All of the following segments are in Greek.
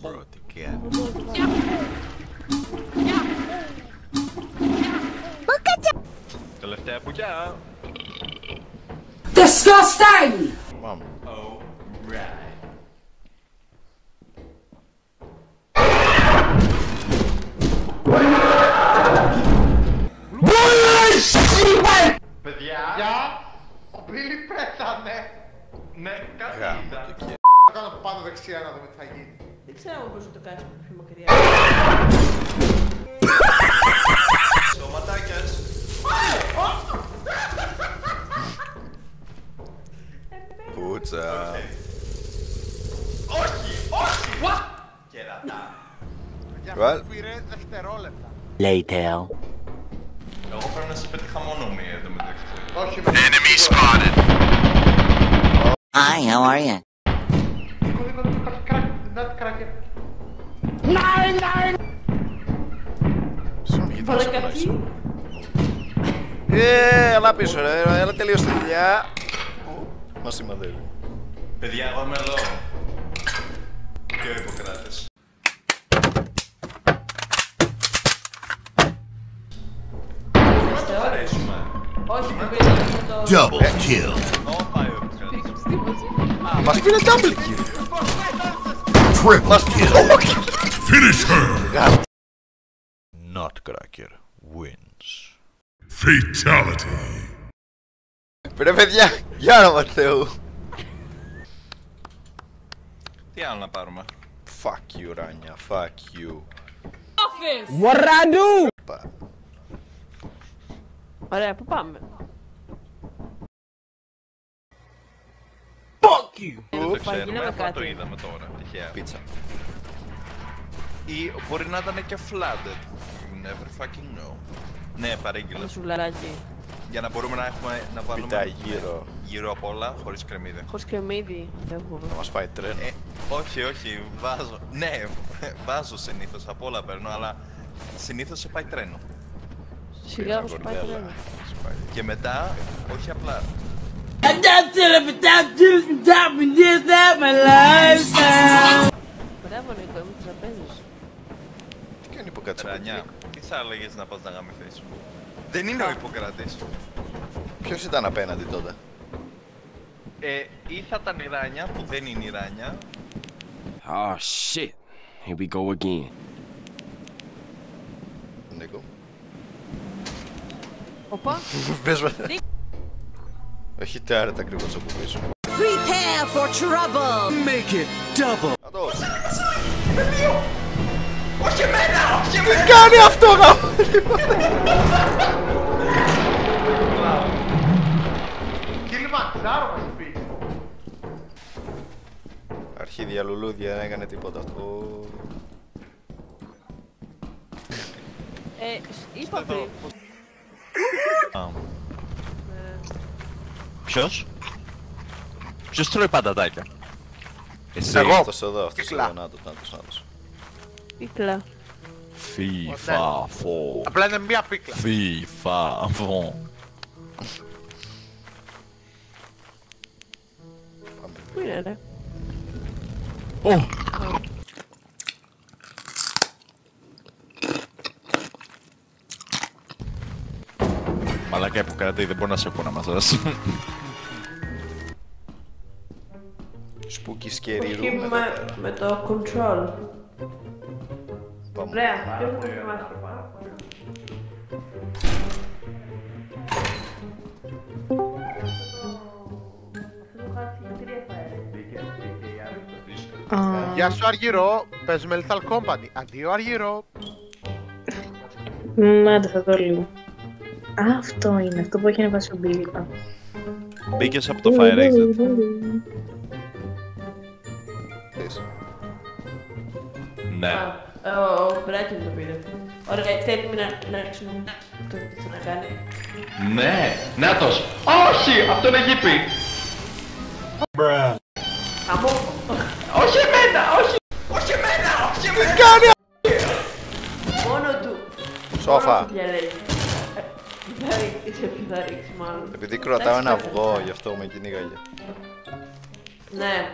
bro, τι κάνει. Τελευταία πουκιά. Disgusting! Μάμα. Παιδιά, ο Μπίλι πέθανε. Ναι, κάτι είδα. Θα κάνω πάνω δεξιά να δούμε τι θα γίνει. Δεν ξέρω αν μπορείς να το κάνεις πιο μακριά. Σωματάκιας. Πούτσα. Όχι, όχι. What? Κερατά. Για Well. αυτό πήρε δευτερόλεπτα. Later. Εγώ πρέπει να σε πετύχα μόνο μία εδώ μεταξύ. Όχι, Enemy spotted. Hi, how are you? δίκο, not cracker. Βάλε κάτι. Έλα πίσω ρε, έλα τελείωσε τη δουλειά. Μας σημαδεύει. Παιδιά, εγώ είμαι εδώ. Και ο Ιπποκράτης. Δεν το αρέσουμε. Όχι, που πήρε το... Double kill. Ω, πάει ο Ιπποκράτης. Μας πήρε double kill. Triple kill. Finish her. Nutcracker wins. Fatality. Ρε παιδιά, για όνομα του Θεού. Τι άλλο να πάρουμε. Fuck you Ράνια, fuck you. What did I do? Ωραία, πού πάμε. Δεν το Παγγείλαμε ξέρουμε, απλά κάτι. το είδαμε τώρα, τυχαία. Πίτσα. Ή μπορεί να ήταν και flooded. You never fucking know. Ναι, Το παρήγγειλα. σουλαράκι. Για να μπορούμε να έχουμε να βάλουμε Πίτα γύρω. γύρω απ' όλα, χωρίς κρεμμύδι. Χωρίς κρεμμύδι. Δεν έχω. Να μας πάει τρένο. Όχι, όχι, βάζω. Ναι, βάζω συνήθως, απ' όλα παίρνω, αλλά συνήθως σε πάει τρένο. Σιγά μου σου πάει τρένο. Και μετά, όχι απλά. Μπράβο Νίκο, είμαι που παίζεις. Τι κάνει υποκάτσε Ρανιά, τι θα έλεγες να πας να γαμηθείς. Δεν είναι ο Ιπποκράτης. Ποιος ήταν απέναντι τότε? Ή θα ήταν η Ράνια, που δεν είναι η Ράνια. Oh shit. Here we go again. Νίκο. Οπα. Πες με. Έχει τάρετ ακριβώς από πίσω. Prepare for trouble! Make it double! Να το. Όχι εμένα, όχι εμένα! Τι κάνει αυτό γάμο? Κιλιμαντζάρο μας πει. Αρχίδια λουλούδια, δεν έκανε τίποτα αυτό. Είπα πριν. Ποιος? Ποιος τρώει πατατάκια? Εσύ. Αυτός εδώ, αυτός εδώ, να το, νάτος. Πίκλα. FIFA, φω. Απλά είναι μία πίκλα. FIFA, φω. Πού είναι ρε. Μαλάκα Ιπποκράτη, δεν μπορώ να σε πω να μαζάς. Spooky scary Όχι room εδώ πέρα. με το control. Πάμε. Ωραία, ποιος μου το θυμάστε πάρα πολύ. Γεια σου Αργυρό, παίζουμε Lethal Company. Αντίο Αργυρό. Άντε θα δω λίγο. Α, αυτό είναι, αυτό που έχει ανεβάσει ο Μπίλι. Μπήκες από το Fire Exit. Θες. Ναι. Ο Μπράκιν το πήρε. Ωραία, θέλουμε να ρίξουμε το τι να κάνει. Ναι, νάτος. Όχι, αυτό είναι γήπη. Αμώ. Όχι εμένα, όχι. Όχι εμένα, όχι εμένα. Μόνο του. Σόφα. Μόνο του διαλέγει. Σε ποιο θα ρίξει μάλλον. Επειδή κρατάω ένα αυγό, γι' αυτό με κυνήγαγε. Ναι.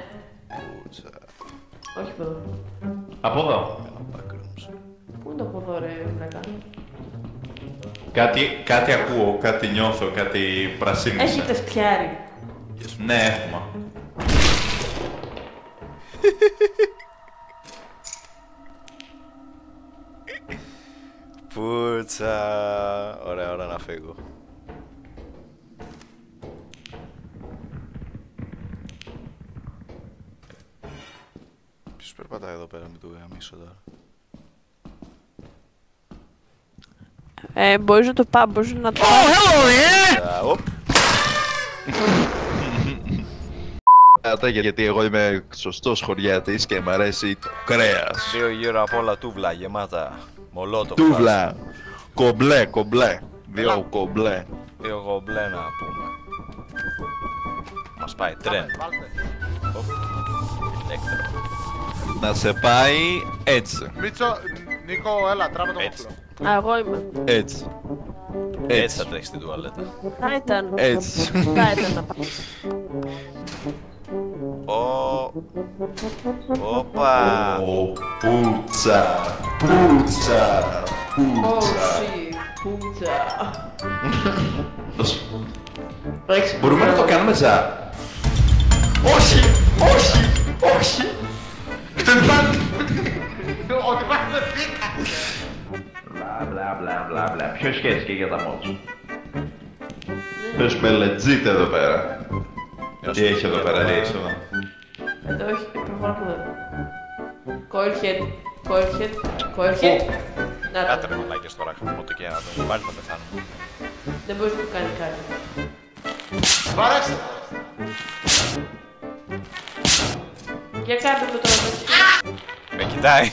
Πούτσα. Όχι από εδώ. Από εδώ. Πού είναι το από εδώ, ρε βλάκα? Κάτι ακούω, κάτι νιώθω, κάτι πρασίνισε. Έχετε φτιάρι. Ναι, έχουμε. Πουτσα. Ωραία, ώρα να φύγω. Ποιος περπατάει εδώ πέρα με το γαμίσω τώρα? Μπορείς να το πάω, μπορείς να το πάω. Γιατί εγώ είμαι σωστός χωριάτης και μ' αρέσει το κρέας. Δύο γύρω απ' όλα τούβλα γεμάτα. Μολότο. Τούβλα. Κομπλέ, κομπλέ. Δύο κομπλέ. Δύο κομπλέ να πούμε. Μας πάει τρέν. Ηλέκτρο. Να σε πάει έτσι. Μίτσο, Νίκο, έλα, τράβε το Έτσι. κόφλο. Α, εγώ είμαι. Έτσι. Έτσι θα τρέχει στην τουαλέτα. Θα ήταν. Έτσι. Θα ήταν να πάω. Όπα. Πουτσα. Πουτσα. Πουτσα. Όχι, πουτσα. Μπορούμε να το κάνουμε ζα. Όχι, όχι, όχι. Ότι πάμε με φύκα. Μπλα μπλα. Ποιος σχέθηκε για τα μόντς? Πες με legit εδώ πέρα. Τι έχει εδώ πέρα, τι έχει εδώ? Εδώ όχι, προφανώς που δεν. Coilhead, coilhead, coilhead. Να το. Κάτε ρε μαλάκες τώρα, οπότε και να το πάλι θα πεθάνουμε. Δεν μπορείς να του κάνει κάτι. Βαρέστε. Για κάντε με τώρα. Με κοιτάει.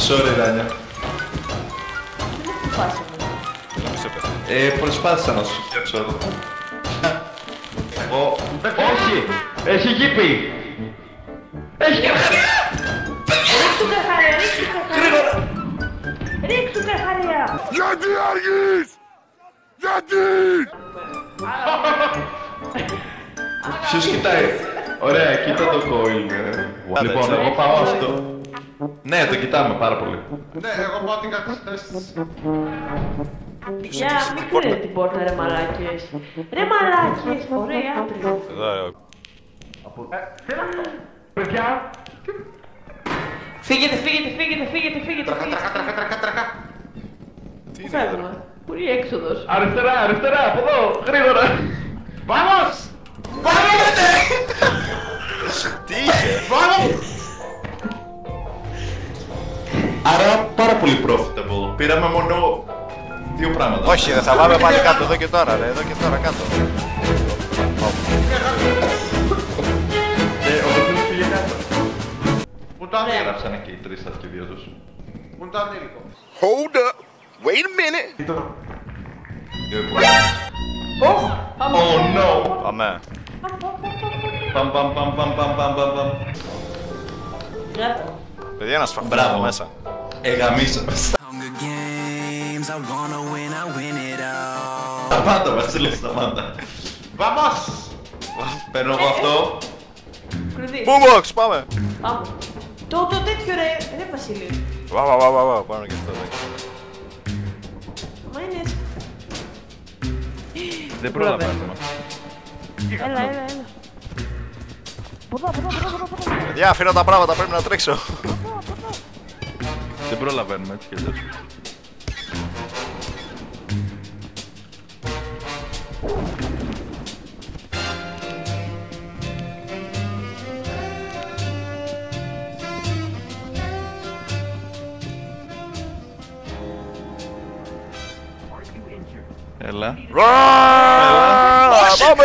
Sorry, Ράνια. Δεν μου φάσαμε. Νομίζω πεθάνει. Προσπάθησα να σου φτιάξω εδώ. Εγώ... Όχι! Έχει γήπη! Έχει καρχαρία! Ρίξ' του καρχαρία, ρίξ' του καρχαρία. Ρίξ' του καρχαρία. Γιατί αργείς! Γιατί! Ποιος κοιτάει? Ωραία, κοίτα το coil. Λοιπόν, εγώ πάω αυτό. Ναι, το κοιτάμε πάρα πολύ. Ναι, εγώ πάω την κατάσταση. Για μην κλείνετε την πόρτα ρε μαλάκες. Ρε μαλάκες, ωραία άντρες. Εδώ, Παιδιά! Φύγετε, φύγετε, φύγετε, φύγετε, φύγετε. Τραχα. τι Πού είναι εδώ? φεύγουμε? Πού είναι η έξοδος? Αριστερά, αριστερά, από εδώ, γρήγορα! Vamos! Τι είχε? Άρα πάρα πολύ profitable. Πήραμε μόνο δύο πράγματα. Όχι, δεν θα πάμε πάλι κάτω εδώ και τώρα, ρε, εδώ και τώρα κάτω. Ο Βασίλης πήγε κάτω. Πού το ανήλικο? Γράψανε και οι τρεις τα αρχιδία τους. Πού το ανήλικο? Hold up! Wait a minute! Δύο υπογράφεις. Oh no! Πάμε. Παμ. Γράφω. Παιδιά, να σφαχτούμε Μπράβο. εδώ μέσα. Εγαμίσαμε. Σταμάτα, Βασίλη, σταμάτα. Vamos! Παίρνω εγώ αυτό. Κλειδί. Boombox, πάμε. Πάμε. Το τέτοιο ρε Βασίλη. Βα, πάνω και αυτό. Μα είναι έτσι. Δεν προλαβαίνουμε. Έλα. Ποδά. Παιδιά, αφήνω τα πράγματα, πρέπει να τρέξω. Δεν προλαβαίνουμε έτσι κι αλλιώς. Έλα. Πάμε!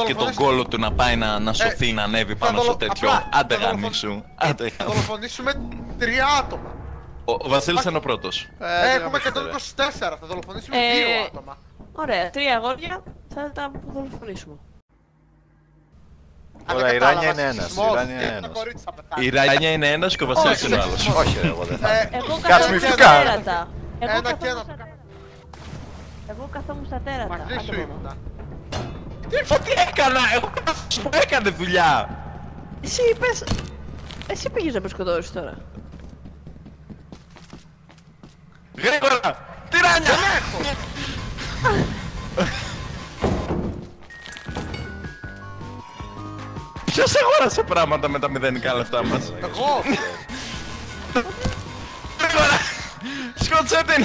Και τον κόλο του να πάει να σωθεί, να ανέβει πάνω στο τέτοιο. Άντε γαμίσου. Θα δολοφονήσουμε 3 άτομα. Ο Βασίλης είναι ο πρώτος. Έχουμε 124, θα δολοφονήσουμε 2 άτομα. Ωραία, 3 αγόρια θα τα δολοφονήσουμε. Ωραία, η Ράνια είναι ένας. Η Ράνια είναι ένας και ο Βασίλης είναι ο άλλος. Όχι, ρε, εγώ δεν θα. Εγώ Κάτσε μη κατάλαβα φυκά. τέρατα. Ένα και ένα. Εγώ καθόμουν στα τέρατα. Μαζί σου ήμουνα. Τι έκανα, εγώ σου έκανε δουλειά. Εσύ είπες... Εσύ πήγες να με σκοτώσεις τώρα. Γρήγορα, τυράνια. Ποιος αγόρασε πράγματα με τα μηδενικά λεφτά μας? Εγώ! Γρήγορα, σκότσε την.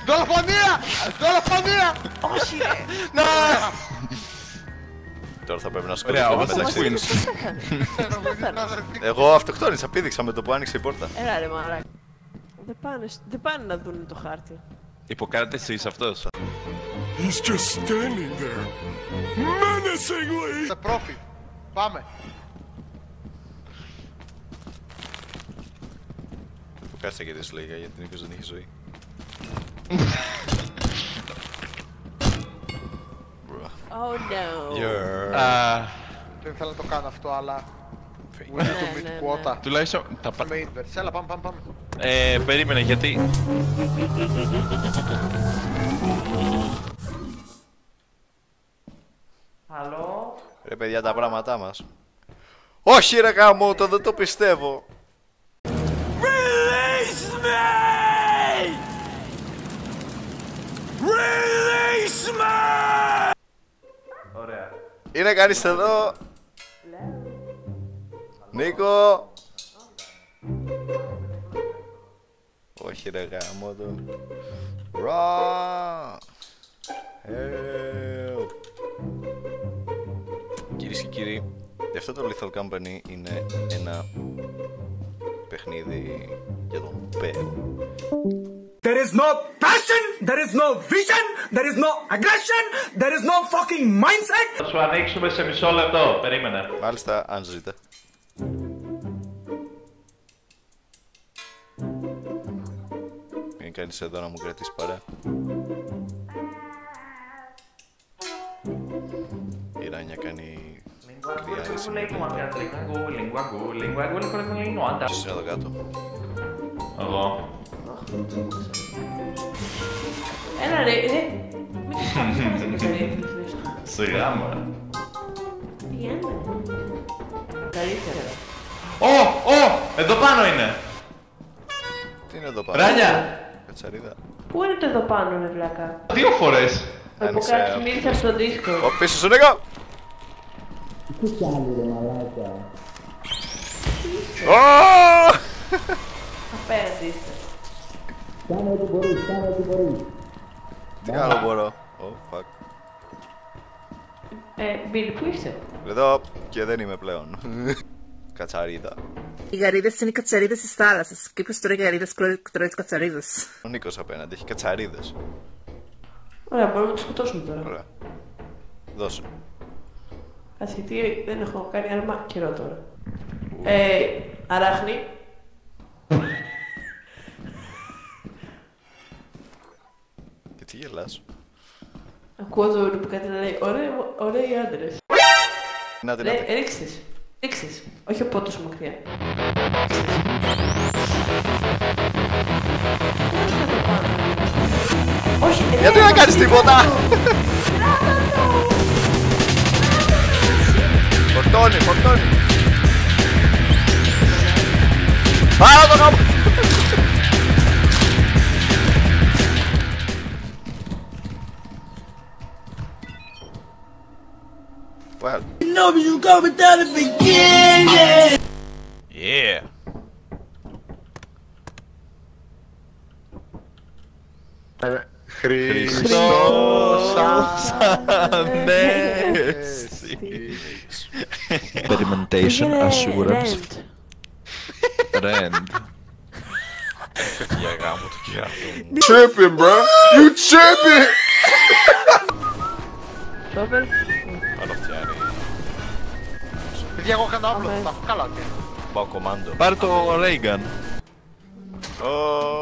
Δολοφονία! Δολοφονία! Όχι ρε! Να! Τώρα θα πρέπει να Ωραία, σκοτωθώ ο Βασίλης μεταξύ. Queens. Εγώ αυτοκτόνησα, πήδηξα με το που άνοιξε η πόρτα. Έλα ρε μαλάκα. Δεν πάνε να δουν το χάρτη. Υποκράτησης αυτός. He's just standing there, menacingly. Σε πρόφι. Πάμε. Κάτσε και τι σου λέγα γιατί Νίκος δεν έχει ζωή. Oh no. Δεν ήθελα να το κάνω αυτό, αλλά... Μου Ναι, είναι το ναι, mid quota. Τουλάχιστον τα Πάμε inverse. Έλα, πάμε. περίμενε γιατί. Αλλό. Ρε παιδιά τα πράγματά μας. Όχι ρε γαμώτο, δεν το πιστεύω. Release me! Release me! Ωραία. Είναι κανείς εδώ? Νίκο! Όχι ρε γαμώτο. Ρα! Help! Κυρίες και κύριοι, αυτό το Lethal Company είναι ένα παιχνίδι για τον Πέο. There is no passion, there is no vision, there is no aggression, there is no fucking mindset. Θα σου ανοίξουμε σε μισό λεπτό, περίμενε. Μάλιστα, αν ζείτε. Είναι κανείς εδώ να μου κρατήσει παρέα? Η Ράνια κάνει κρυάριση με το ποιος είναι εδώ κάτω? Εγώ. Έλα ρε, μην κάνεις καρύφλες του. Σιγά μωρέ. Τι είναι. Καλύτερα. Εδώ πάνω είναι. Τι είναι εδώ πάνω? Ράνια. Κατσαρίδα. Πού είναι το εδώ πάνω ρε βλάκα? 2 φορές. Από Άνοιξε κάτι αυτό. μίλησα στο δίσκο. Ω, πίσω σου Νίκο! Ω! Απέναντι είστε. Τι άλλο μπορώ? Ω, fuck. Μπίλι, πού είσαι? Εδώ και δεν είμαι πλέον. Κατσαρίδα. Οι γαρίδες είναι οι κατσαρίδες της θάλασσας. Και είπες τώρα οι γαρίδες τρώει τις κατσαρίδες. Ο Νίκος απέναντι έχει κατσαρίδες. Ωραία, μπορούμε να τους σκοτώσουμε τώρα. Ωραία. Δώσε. Κάτσε, γιατί δεν έχω κάνει άρμα καιρό τώρα. Αράχνη. Και τι γελάς? Ακούω το που κάτι να λέει, ωραίοι άντρες. Να την Ρίξτες. Ρίξτες. Όχι από τόσο μακριά. Όχι, γιατί δεν κάνεις τίποτα! Φορτώνει, φορτώνει! Πάρα το γάμο! Well. You know you go without a beginning. Yeah! Χριστός Ανέστη. Experimentation assurance. Rend. Για γάμο το κιάτο. Tripping, bro. You tripping. Τόπερ. Άλλο φτιάρει. Παιδιά, εγώ έκανα όπλο, τα έχω καλά. Πάω κομμάντο. Πάρ' το Reagan. Ω,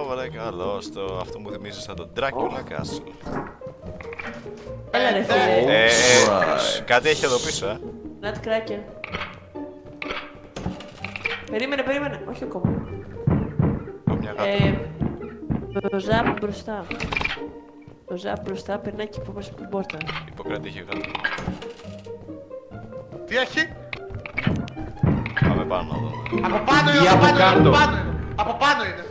ωραία, καλό. Αυτό μου θυμίζει σαν τον Dracula Castle. Έλα ρε φίλε. Κάτι έχει εδώ πίσω, Nutcracker. Περίμενε. Όχι ακόμα. Μια γάτα. Ο Ζαπ μπροστά. Ο Ζαπ μπροστά περνάει και από μέσα από την πόρτα. Υποκράτη είχε κάτω. Τι έχει? Πάμε πάνω εδώ. Από πάνω είναι, Ή από από πάνω είναι, κάτω. από πάνω είναι. Από πάνω είναι.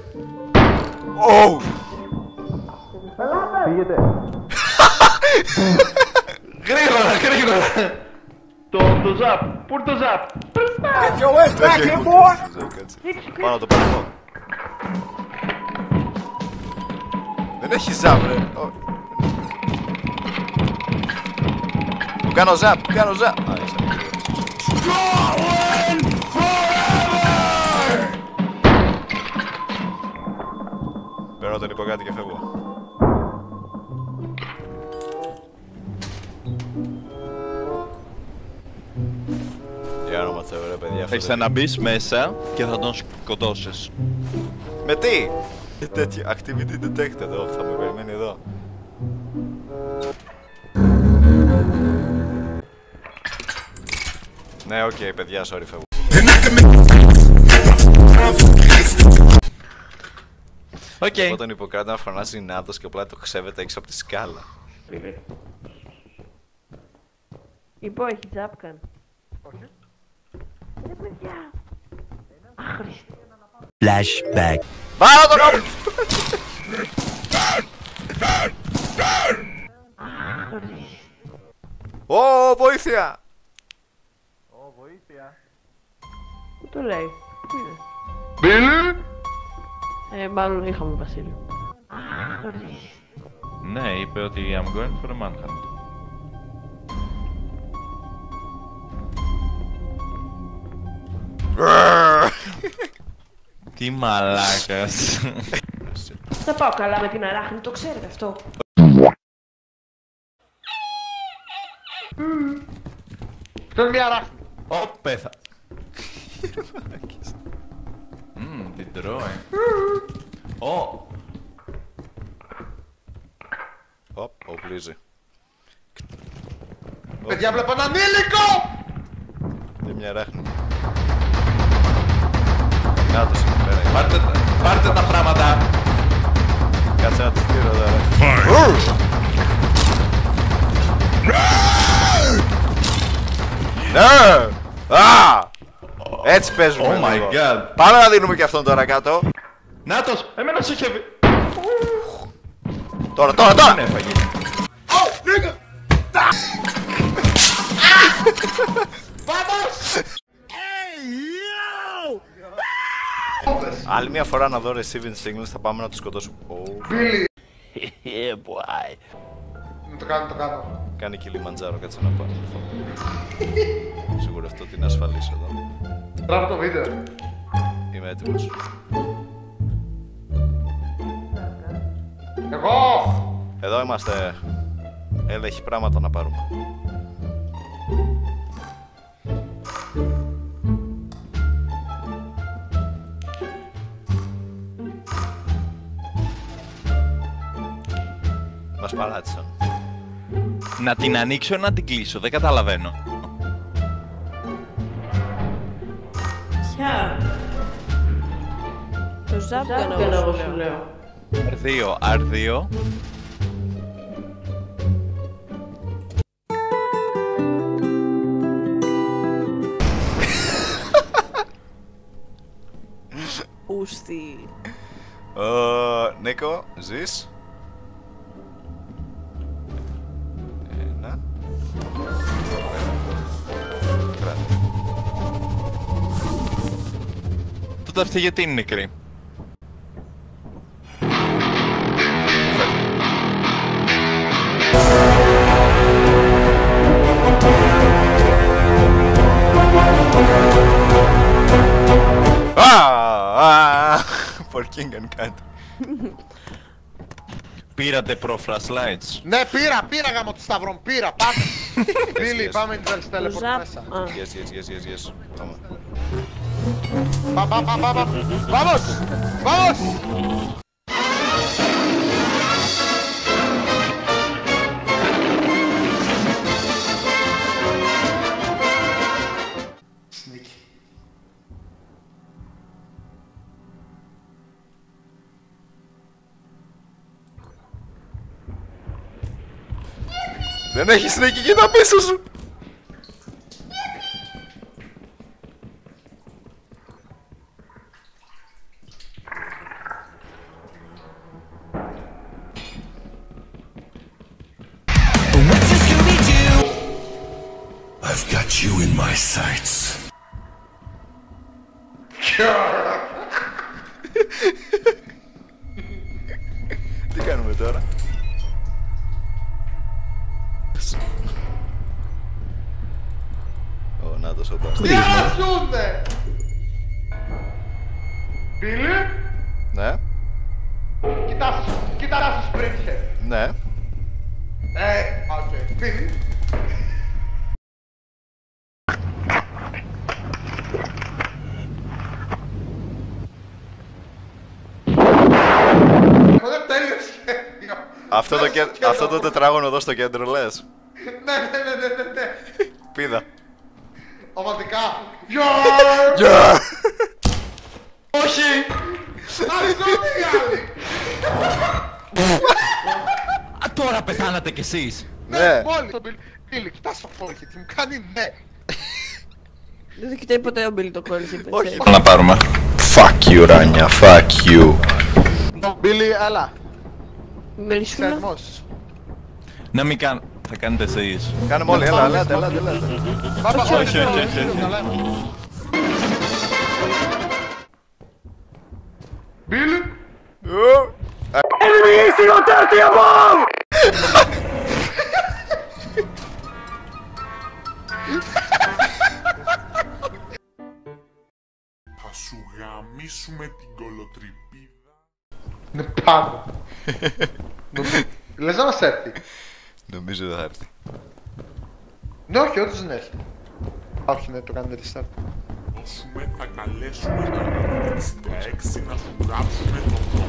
Oh! Φύγετε. Γρήγορα, γρήγορα. Το Ζαπ. Πού είναι το Ζαπ? Get your ass back here, boy! Πάνω το πάνω. Δεν έχει ζαπ ρε. Του κάνω ζαπ, του κάνω ζαπ. Α, είσαι παίρνω τον υποκάτη και φεύγω. Για όνομα Θεού ρε παιδιά. Θα ξαναμπείς μέσα και θα τον σκοτώσεις. Με τι! Τέτοιο activity detected εδώ, θα με περιμένει εδώ. Ναι, οκ, παιδιά, sorry, φεύγω. Οκ. Εγώ τον Ιπποκράτη να φωνάζει Νάτος και απλά το ξέβεται έξω από τη σκάλα. Υπό, έχει Ζαπκαν. Ρε παιδιά. Άχρηστη. Flashback. Πάρω τον κόμμα! Ω, βοήθεια! Πού το λέει? Τι είναι? Billy! Μάλλον είχαμε Βασίλειο. Ναι, είπε ότι I'm going for a manhunt. Τι μαλάκας. Θα πάω καλά με την αράχνη, το ξέρετε αυτό. Αυτό είναι μια ράχνη. Πέθα. Την τρώει. Οπλίζει. Παιδιά, βλέπω έναν ήλικο! Είναι μια ράχνη. Νάτος είναι πέρα. Πάρτε τα πράγματα. Κάτσε να τη στείλω τώρα. Ναι! Α! Έτσι παίζουμε. Oh my εδώ. god. Πάμε να δίνουμε και αυτόν τώρα κάτω. Νάτος, εμένα σου είχε... Τώρα, τώρα, τώρα! Δεν έφαγε. Άλλη μια φορά να δω receiving signals θα πάμε να τους σκοτώσουμε. Yeah, boy. Το κάνω, το κάνω. Κάνει Κιλιμαντζάρο, κάτσε να πάω. Σιγουρευτώ ότι είναι ασφαλής εδώ. Τράβω το βίντεο. Είμαι έτοιμος. Εγώ! Εδώ είμαστε. Έλα, έχει πράγματα να πάρουμε. Μας παράτησαν. Να την ανοίξω ή να την κλείσω, δεν καταλαβαίνω. Ποια? Το Ζαπκαν εγώ σου λέω. R2, R2. Ούστη. Νίκο, ζεις? Ένα. Κράτη. Τότε αυτή γιατί είναι νεκρή. For king and cat. Πήρατε flashlights. Ναι, πήρα γάμο του Σταυρών, πήρα, πάμε. Μπίλι, πάμε Intel's Teleport μέσα. Yes. Πάμε. Vamos! Δεν έχεις νίκη, κοίτα πίσω σου. I've got you in my sights. Τι κάνουμε τώρα? Ω, να το σοπάς. Τι αραζούνται! Μπίλι! Ναι. Κοιτάσου σπρίξε. Ναι. Οκ. Μπίλι. Δεν τέλειωσε. Αυτό το τετράγωνο εδώ στο κέντρο λες? Ναι. Πήδα. Ομαδικά. Γεια! Όχι! Αριζόνοι οι άλλοι! Τώρα πεθάνατε κι εσείς. Ναι. Μόλις τον Μπίλι, κοιτάς το φόχι, τι μου κάνει ναι. Δεν κοιτάει ποτέ ο Μπίλι το κόλλησε. Όχι. Να πάρουμε. Fuck you, Ράνια, fuck you. Μπίλι, έλα. Μιλήσουμε. Θερμός. Να μην κάνω. Θα κάνετε εσείς. Κάνουμε όλοι, έλα. Όχι. Μπίλι. Enemy is on 30 above! Θα σου γαμίσουμε την κολοτριπίδα. Είναι πάνω. Λες να μας έρθει. Νομίζω δεν θα έρθει. Ναι, όχι, όντως δεν έρθει. Όχι, ναι, το κάνετε restart. Δώσουμε, θα καλέσουμε το 66 να σου γράψουμε το πρώτο.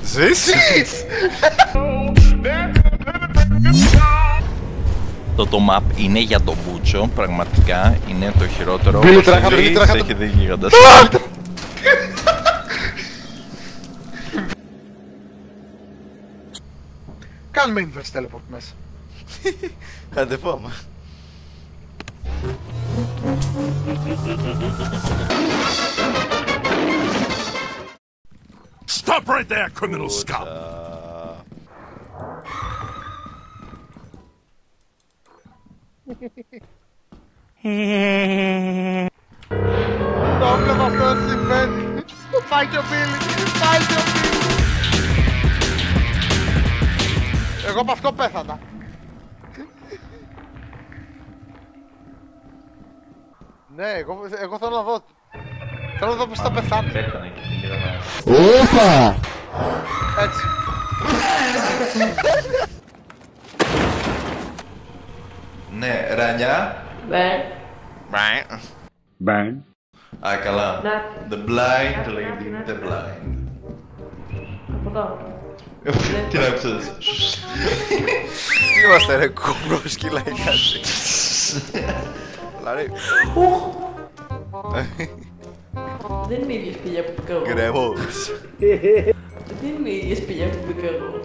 Ζήσεις! Το map είναι για το μπούτσο, πραγματικά είναι το χειρότερο. Μπίλι, Όπως τρέχα το, εσείς τρέχα το. έχετε γίγαντας. Κάνουμε inverse teleport μέσα. Άντε πάμε. Stop right there, criminal scum! Το έβλεπα αυτό να συμβαίνει. Πάει και ο Μπίλι. Εγώ από αυτό πέθανα. Ναι, εγώ θέλω να δω. Θέλω να δω πως θα πεθάνει. Όπα! Έτσι. Ναι, Ρανιά. Bang. Α, καλά. Ναι. The blind lady, the blind. Από εδώ. Τι να ξέρεις. Τι είμαστε ρε κόμπρο σκύλα ή κάτι. Δηλαδή. Δεν είναι η ίδια σπηλιά που πήγα εγώ. Γκρεμός. Δεν είναι η ίδια σπηλιά που πήγα εγώ.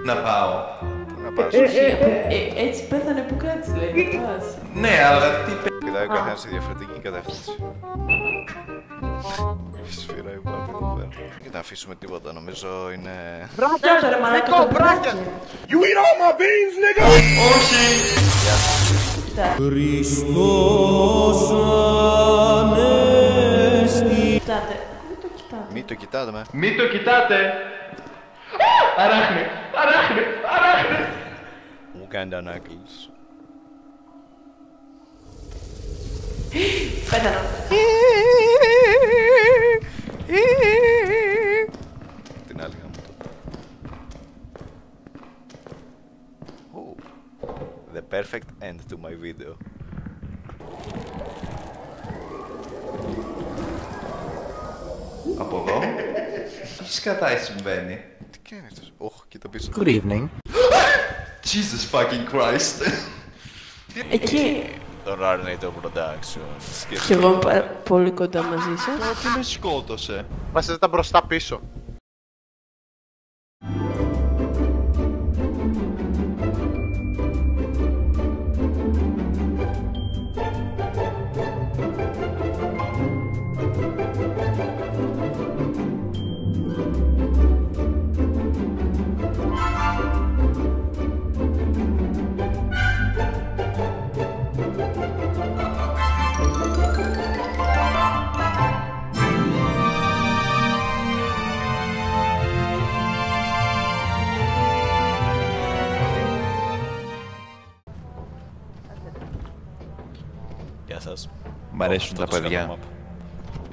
Να πάω. Να πας. Έτσι πέθανε που κάτσεις λέει, να πας. Ναι, αλλά τι Κοιτάει ο καθένας σε διαφορετική κατεύθυνση. Σφύρα υπάρχει εδώ πέρα. Δεν θα αφήσουμε τίποτα, νομίζω είναι... Μπράκια ρε μαλάκα το μπράκια. You eat all my beans, nigga! Όχι! Χριστός Ανέστη. Κοιτάτε, μην το κοιτάτε. Μη το κοιτάτε με. Μην το κοιτάτε! Αράχνη! Uganda Knuckles. Πέθανα. Την άλλη γάμο το. The perfect end to my video. Από εδώ. Τι σκατάει συμβαίνει. Τι κάνει αυτός. Ωχ, κοίτα πίσω. Good evening. Jesus fucking Christ. Εκεί. Τον Arnator Productions. Κι εγώ είμαι πολύ κοντά μαζί σας. Τι με σκότωσε. Βάζετε τα μπροστά πίσω. Γεια σας. Μ' αρέσουν Αυτό τα το παιδιά. σκάτω map.